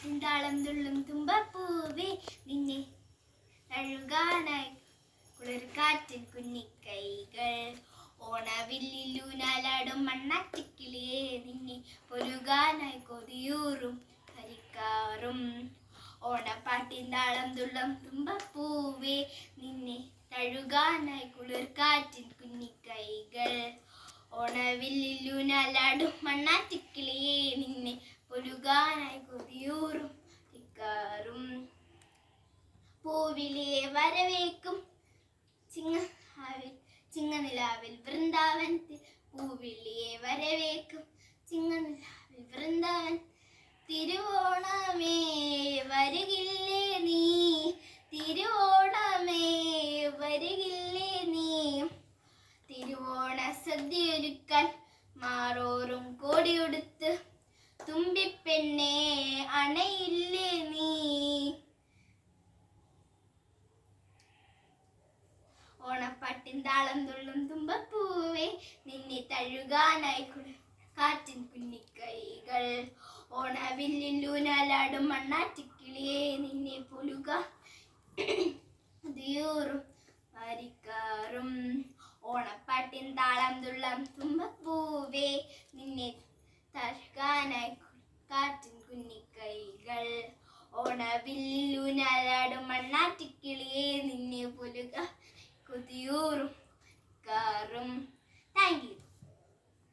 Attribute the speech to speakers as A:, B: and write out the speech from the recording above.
A: ഓണപ്പാട്ടിൻ താളം തുള്ളും തുമ്പപ്പൂവേ നിന്നെ തഴുകാനായി കുളിർക്കാറ്റിൻ കുഞ്ഞിക്കൈകൾ. ഓണവില്ലിലൂനാലാടും മണ്ണാറ്റിക്കിളിയെ നിന്നെ പൊരുകാനായി കൊതിയൂറും കരിക്കാറും. ഓണപ്പാട്ടിൻ താളം തുള്ളും തുമ്പപ്പൂവേ നിന്നെ തഴുകാനായി കുളിർക്കാറ്റിൻ കുഞ്ഞിക്കൈകൾ. ഓണവില്ലിലൂനാലാടും മണ്ണാറ്റിക്കിളിയെ നിന്നെ പൊരുകാനായി കൊതിയൂറും കരിക്കാറും. പൂവിലെ വരവേക്കും ചിങ്ങനിലാവിൽ വൃന്ദാവനത്തിൽ. പൂവിലെ വരവേക്കും ചിങ്ങനിലാവിൽ വൃന്ദാവൻ. തിരുവോണമേ വരികില്ലേ നീ, തിരുവോണമേ വരികില്ലേ നീ. തിരുവോണ സദ്യയൊരുക്കാൻ മാറോറും കോടിയുടുത്ത് തുമ്പിപ്പെണ്ണെ അണയില്ലേ നീ. ഓണപ്പാട്ടിൻ താളം തുള്ളും തുമ്പപ്പൂവേ നിന്നെ തഴുകാനായി കാറ്റിൻ കുഞ്ഞിക്കൈകൾ. ഓണവില്ലിലൂനാലാടും മണ്ണാറ്റിക്കിളിയെ നിന്നെ പൊലുകാതിയൂറും വരിക്കാറും. ഓണപ്പാട്ടിൻ താളം തുള്ളും തുമ്പപ്പൂവേ നിന്നെ തഴുകാനായി കാറ്റിൻ കുഞ്ഞിക്കൈകൾ. ഓണവില്ലിലൂനാലാടും മണ്ണാറ്റിക്കിളിയെ നിന്നെ പൊലുക കൊതിയൂറും കാറും. Thank you.